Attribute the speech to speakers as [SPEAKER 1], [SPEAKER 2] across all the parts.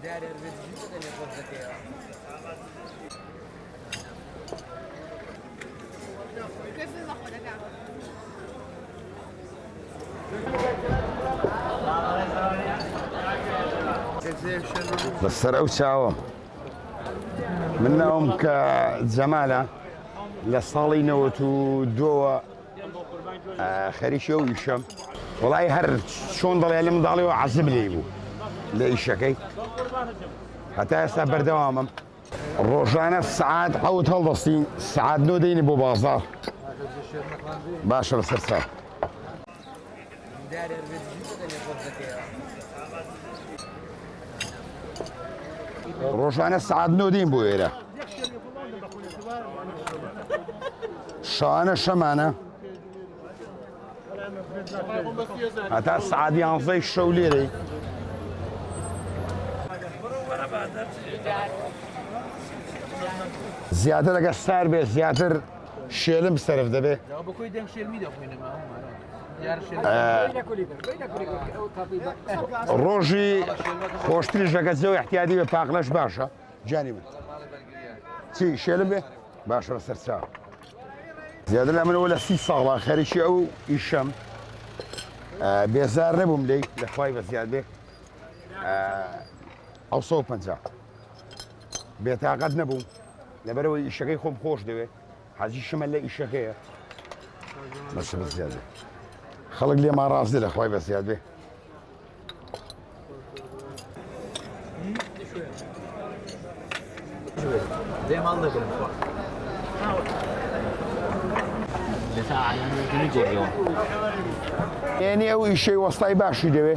[SPEAKER 1] كيف ناخذك؟
[SPEAKER 2] للسرع وساوم منهم كزمالة لصالينوت ودوا خريشة ويشم والله هر شون ضل يعلم ضالي وعزم لي بو لإيشكي حتى هسه بردوامم الروجانة الساعات حوت هالضصين الساعات نوديني بو بازار باشا السرسار روجانة الساعات نودين بو إيرا شانه شمانه حتى الساعات ينزي الشوليري زیاتر اگه سر به زیاتر شیلم صرف ده به
[SPEAKER 3] بکوی دنگ شیلمی ده
[SPEAKER 2] روزی خوشتری جگزه و احتیاجی به پاکلش باشه جانی من چی شیلم به باشه سرسا زیادر لمن ولا سی ساغلا خریشی او ایشم بیزار نبوم لی لخوای بزیاده او صوب پنجا بيتاقد نبو لبرو الشقي خوم خوش دوي حاجي الشمال لا الشقي بس بزياده خلق لي ما راس دي اخوي بس زياده
[SPEAKER 3] زي ما الله يقول
[SPEAKER 2] يعني او شيء وسطي باشي دوي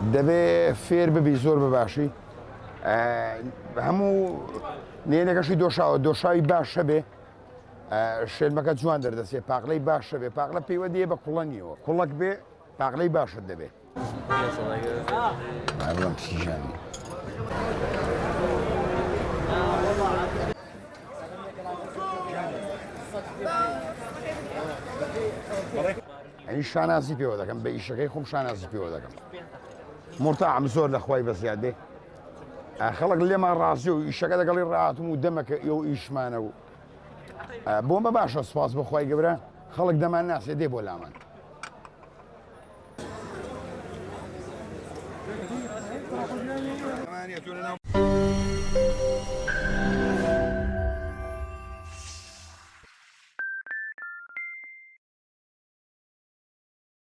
[SPEAKER 2] دبي فير ببي زور بباشي همو نێنەکەشی دۆشاوی باشە بێ شێلمەکە جوان دەردەچێ پاقلەی باشە بێ پاقلە پێیوە دێ بە کوڵەنیەوە کوڵک بێ پاقلەی باشت دەبێ بڵام سیژانی ئەنی شانازی پێوە دەکەم بە ئیشەکەی خۆم شانازی پێوە دەکەم مرتاحم زۆر لە خوای بەزیاد بێ خلق لێمان ڕازی و ئیشەکە دەگەڵی ڕاتم و دەمەکە ئێوە ئیشمانە و بۆمە باشە سپاس بەخوای گەورە خەڵک دەمان ناسێ دێ بۆ لامان